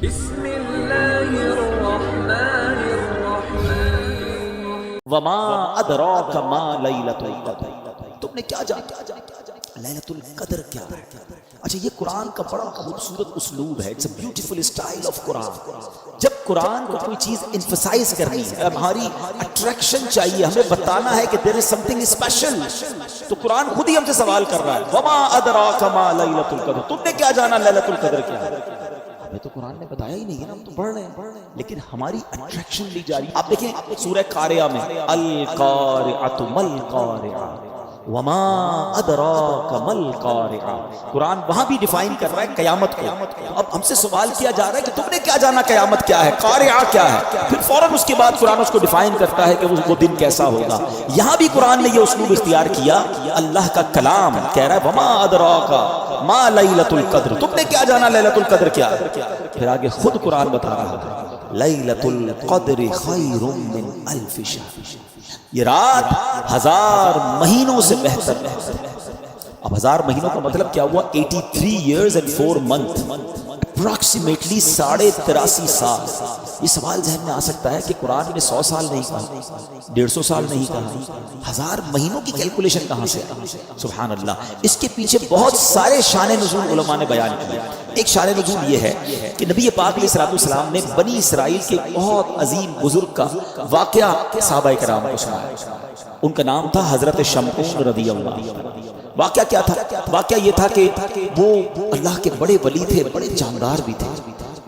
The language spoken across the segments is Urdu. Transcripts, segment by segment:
بسم اللہ الرحمن الرحیم وما ادراک ما لیلۃ القدر، تم نے کیا جانا لیلۃ القدر کیا ہے؟ اچھا، یہ قرآن کا بڑا خوبصورت اسلوب ہے، it's a beautiful style of Quran. جب قرآن کو کوئی چیز ایمفسائز کرنی ہے، ہماری اٹریکشن چاہیے، ہمیں بتانا ہے کہ دیر از سم تھنگ اسپیشل، تو قرآن خود ہی ہم سے سوال کر رہا ہے وما ادراک ما لیلۃ القدر، تم نے کیا جانا لیلۃ القدر کیا ہے؟ ہمیں تو قرآن نے بتایا ہی نہیں ہے نا، ہم تو پڑھ رہے ہیں، لیکن ہماری اٹریکشن لی جا رہی ہے۔ آپ دیکھیں سورہ قاریہ میں القارعۃ مل قارعہ وما ادراک مل قارعہ، قرآن وہاں بھی ڈیفائن کر رہا ہے قیامت کو۔ اب ہم سے سوال کیا جا رہا ہے کہ تم نے کیا جانا قیامت کیا ہے، قارعہ کیا ہے، پھر فوراً اس کے بعد قرآن اس کو ڈیفائن کرتا ہے کہ وہ دن کیسا ہوگا۔ یہاں بھی قرآن نے یہ اسلوب اختیار کیا، اللہ کا کلام کہہ رہا ہے وما ادراک ما لیلۃ القدر، تم نے کیا جانا لیلۃ القدر کیا ہے؟ پھر آگے خود قرآن بتا رہا ہے لیلۃ القدر خیر من الف شہر، یہ رات 1000 مہینوں سے بہتر ہے۔ اب 1000 مہینوں کا مطلب کیا ہوا؟ 83 years and 4 months، اپروکسیمیٹلی 83.5 سال۔ یہ سوال ذہن میں آ سکتا ہے کہ قرآن نے 100 سال نہیں کہا، 150 سال نہیں کہا، 1000 مہینوں کی کیلکولیشن کہاں سے؟ سبحان اللہ۔ اس کے پیچھے بہت سارے شان نزول علماء نے بیان کیے۔ ایک شان نزول یہ ہے کہ نبی پاک علیہ السلام نے بنی اسرائیل کے بہت عظیم بزرگ کا واقعہ صحابہ کرام کو سنایا۔ ان کا نام تھا حضرت شمعون رضی اللہ عنہ۔ واقعہ کیا تھا؟ واقعہ یہ تھا کہ وہ اللہ کے بڑے ولی تھے، بڑے جاندار بھی تھے،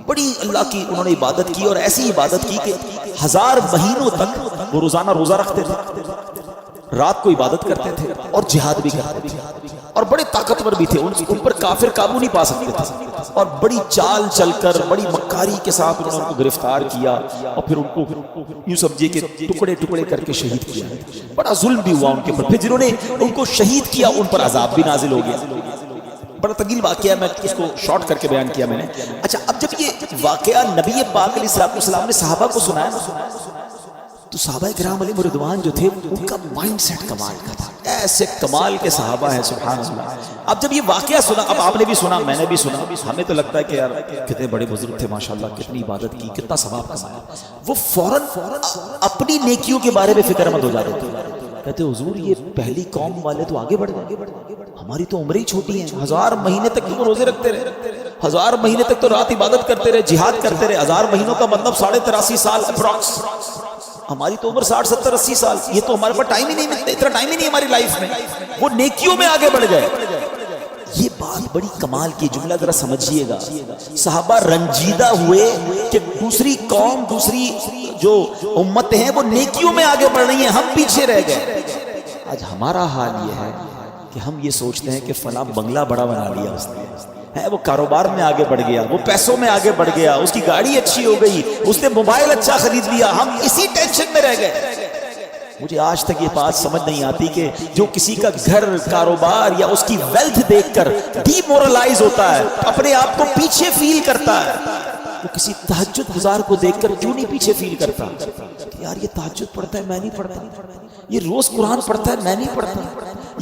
بڑی اللہ کی انہوں نے عبادت کی، اور ایسی عبادت کی کہ 1000 مہینوں تک وہ روزانہ روزہ رکھتے تھے، رات کو عبادت کرتے تھے اور جہاد بھی کرتے تھے، اور بڑے طاقتور بھی تھے، ان پر کافر قابو نہیں پا سکتے تھے، اور بڑی چال چل کر بڑی مکاری کے ساتھ انہوں نے ان کو گرفتار کیا، اور پھر ان کو یوں سمجھے کہ ٹکڑے ٹکڑے کر کے شہید کیا۔ بڑا ظلم بھی ہوا ان کے اوپر، پھر جنہوں نے ان کو شہید کیا ان پر عذاب بھی نازل ہو گیا۔ بڑا طویل واقعہ، میں اس کو شارٹ کر کے بیان کیا میں نے۔ اچھا، اب جب یہ واقعہ نبی پاک علیہ السلام نے صحابہ کو سنایا تو صحابہ کرام علیہ رضوان جو تھے ان کا مائنڈ سیٹ کمال کا تھا، ایسے کمال کے صحابہ ہیں سبحان اللہ۔ اب جب یہ واقعہ سنا، اب آپ نے بھی سنا، میں نے بھی سنا، ہمیں تو لگتا ہے کہ یار کتنے بڑے بزرگ تھے ماشاءاللہ، کتنی عبادت کی، کتنا ثواب کمایا۔ وہ فوراً اپنی نیکیوں کے بارے میں فکر مند ہو جاتے تھے، کہتے حضور یہ پہلی قوم والے تو آگے بڑھ گئے، ہماری تو عمریں چھوٹی ہیں، 1000 مہینے تک تو روزے رکھتے رہے، 1000 مہینے تک تو رات عبادت کرتے رہے، جہاد کرتے رہے، 1000 مہینوں کا مطلب 83.5 سال اپروکس، ہماری تو عمر 60 70 80 سال، یہ تو ہمارے پاس ٹائم ہی نہیں ملتا، اتنا ٹائم ہی نہیں ہماری لائف میں، وہ نیکیوں میں آگے بڑھ گئے۔ یہ بات بڑی کمال کی، جملہ ذرا سمجھیے گا۔ صحابہ رنجیدہ ہوئے کہ دوسری قوم، دوسری جو امت ہیں وہ نیکیوں میں آگے بڑھ رہی ہیں، ہم پیچھے رہ گئے۔ آج ہمارا حال یہ ہے کہ ہم یہ سوچتے ہیں کہ فلاں بنگلہ بڑا بنا لیا اس نے، وہ کاروبار میں آگے بڑھ گیا، وہ پیسوں میں آگے بڑھ گیا، اس کی گاڑی اچھی ہو گئی، اس نے موبائل اچھا خرید لیا، ہم اسی ٹینشن میں رہ گئے۔ مجھے آج تک یہ بات سمجھ نہیں آتی کہ جو کسی کا گھر، کاروبار یا اس کی ویلتھ دیکھ کر ڈی مورلائز ہوتا ہے، اپنے آپ کو پیچھے فیل کرتا ہے، وہ کسی تہجد گزار کو دیکھ کر کیوں نہیں پیچھے فیل کرتا کہ یار یہ تہجد پڑھتا ہے میں نہیں پڑھتا، یہ روز قرآن پڑھتا ہے میں نہیں پڑھتا،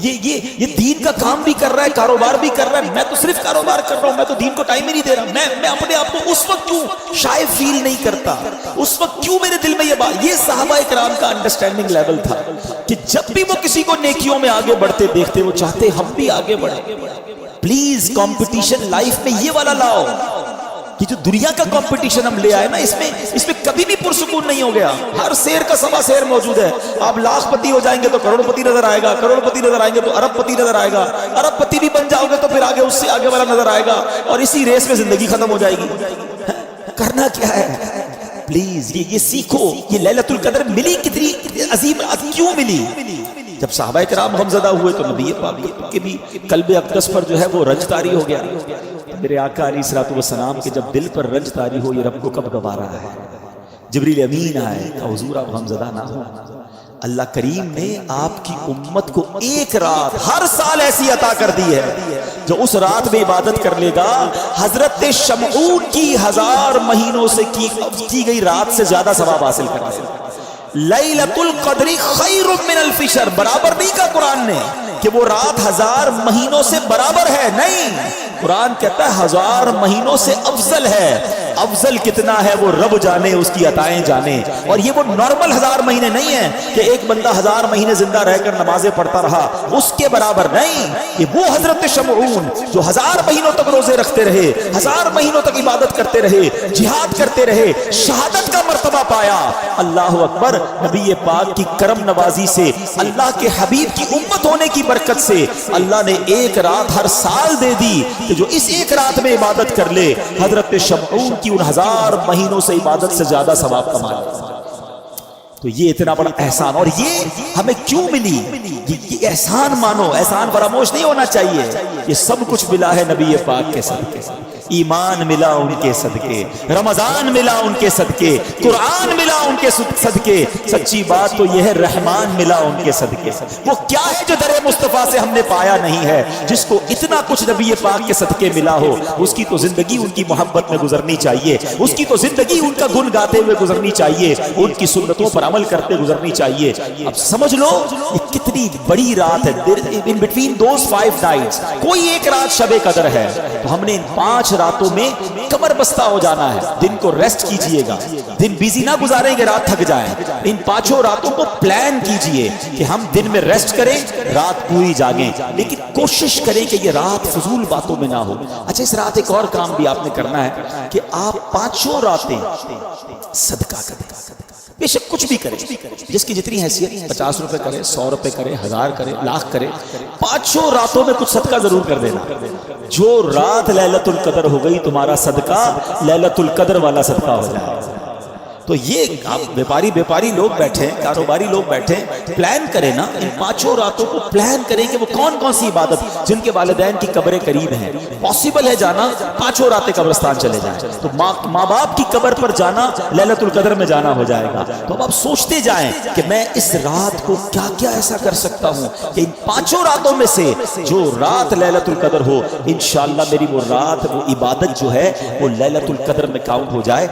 یہ دین کا کام بھی کر رہا ہے، کاروبار بھی کر رہا ہے، میں تو صرف کاروبار کر رہا ہوں، میں تو دین کو ٹائم ہی نہیں دے رہا، میں اپنے آپ کو اس وقت کیوں شائع فیل نہیں کرتا، اس وقت کیوں میرے دل میں یہ بات۔ یہ صحابہ کرام کا انڈرسٹینڈنگ لیول تھا کہ جب بھی وہ کسی کو نیکیوں میں آگے بڑھتے دیکھتے وہ چاہتے ہم بھی آگے بڑھیں۔ پلیز کمپٹیشن لائف میں یہ والا لاؤ کہ جو دنیا کا کمپٹیشن ہم لے آئے نا، اس میں کبھی بھی پرسکون نہیں ہو گیا، ہر شیر کا سوا شیر موجود ہے۔ آپ لاکھ پتی ہو جائیں گے تو کروڑ پتی نظر آئے گا، کروڑ پتی نظر آئیں گے تو ارب پتی نظر آئے گا، ارب پتی بھی بن جاؤ گے تو پھر آگے اس سے آگے والا نظر آئے گا، اور اسی ریس میں زندگی ختم ہو جائے گی۔ کرنا کیا ہے؟ پلیز یہ سیکھو، یہ لیلۃ القدر ملی کتنی عظیم، کیوں ملی؟ جب صحابہ کرام غمزدہ ہوئے تو نبی پاک کے بھی قلب اقدس پر جو ہے وہ رنج طاری ہو گیا۔ میرے آقا علیہ الصلوۃ والسلام کے جب دل پر رنج طاری ہو، یہ رب کو کب گوارا ہے؟ جبریل امین آئے کہ حضور آپ غمزدہ نہ ہو، اللہ کریم نے آپ کی امت کو ایک رات ہر سال ایسی عطا کر دی ہے جو اس رات میں عبادت کر لے گا حضرت شمعون کی 1000 مہینوں سے کی گئی رات سے زیادہ ثواب حاصل کر لے گا۔ لیلۃ القدر خیر من الف شہر، برابر نہیں کہا قرآن نے کہ وہ رات 1000 مہینوں سے برابر ہے، نہیں، قرآن کہتا ہے 1000 مہینوں سے افضل ہے۔ افضل کتنا ہے وہ رب جانے، اس کی عطائیں جانے. اور یہ وہ نارمل 1000 مہینے نہیں ہیں کہ ایک بندہ 1000 مہینے زندہ رہ کر نمازیں پڑھتا رہا، اس کے برابر نہیں. یہ وہ حضرت شمعون جو 1000 مہینوں تک روزے رکھتے رہے، 1000 مہینوں تک عبادت کرتے رہے، جہاد کرتے رہے، شہادت کا مرتبہ پایا. اللہ اکبر. نبی پاک کی کرم نوازی سے، اللہ کے حبیب کی امت ہونے کی برکت سے اللہ نے ایک رات ہر سال دے دی کہ جو اس ایک رات میں عبادت کر لے، حضرت شمعون کی ان 1000 مہینوں سے عبادت سے زیادہ ثواب کما لے. تو یہ اتنا بڑا احسان، اور یہ ہمیں کیوں ملی؟ یہ احسان مانو، احسان فراموش نہیں ہونا چاہیے. یہ سب کچھ ملا ہے نبی پاک کے صدقے. ایمان ملا ان کے صدقے، رمضان ملا ان کے صدقے، قرآن ملا ان کے صدقے. سچی بات تو یہ ہے رحمان ملا ان کے صدقے. وہ کیا ہے جو در مصطفیٰ سے ہم نے پایا نہیں ہے؟ جس کو اتنا کچھ نبی پاک کے صدقے ملا ہو، اس کی تو زندگی ان کی محبت میں گزرنی چاہیے، اس کی تو زندگی ان کا گن گاتے ہوئے گزرنی چاہیے، ان کی سنتوں پر عمل کرتے گزرنی چاہیے. اب سمجھ لو یہ کتنی بڑی رات ہے. in between those 5 nights کوئی ایک رات شب قدر ہے، تو ہم نے ان 5 راتوں میں کمر بستہ ہو جانا ہے. دن کو ریسٹ کیجئے گا، دن بیزی نہ گزاریں گے رات تھک جائیں. ان 5 راتوں کو پلان کیجئے کہ ہم دن میں ریسٹ کریں، رات پوری جاگیں، لیکن کوشش کریں کہ یہ رات فضول باتوں میں نہ ہو. اچھا اس رات ایک اور کام بھی آپ نے کرنا ہے کہ آپ 5 راتیں صدقہ کریں. بے شک کچھ بھی کرے، جس کی جتنی حیثیت، 50 روپے کرے، 100 روپے کرے، 1000 کرے، لاکھ کرے، 5 راتوں میں کچھ صدقہ ضرور کر دینا. جو رات لیلۃ القدر ہو گئی تمہارا صدقہ لیلۃ القدر والا صدقہ ہو جائے. تو یہ آپ بیپاری لوگ بیٹھے، کاروباری لوگ بیٹھے، پلان کریں نا. ان 5 راتوں کو پلان کریں کہ وہ کون کون سی عبادت، جن کے والدین کی قبریں قریب ہیں، پاسبل ہے جانا، 5 راتیں قبرستان چلے جائیں. تو ماں باپ کی قبر پر جانا لیلۃ القدر میں جانا ہو جائے گا. تو اب آپ سوچتے جائیں کہ میں اس رات کو کیا کیا ایسا کر سکتا ہوں کہ ان 5 راتوں میں سے جو رات لیلۃ القدر ہو، انشاءاللہ میری وہ رات، وہ عبادت جو ہے وہ لیلۃ القدر میں کاؤنٹ ہو جائے.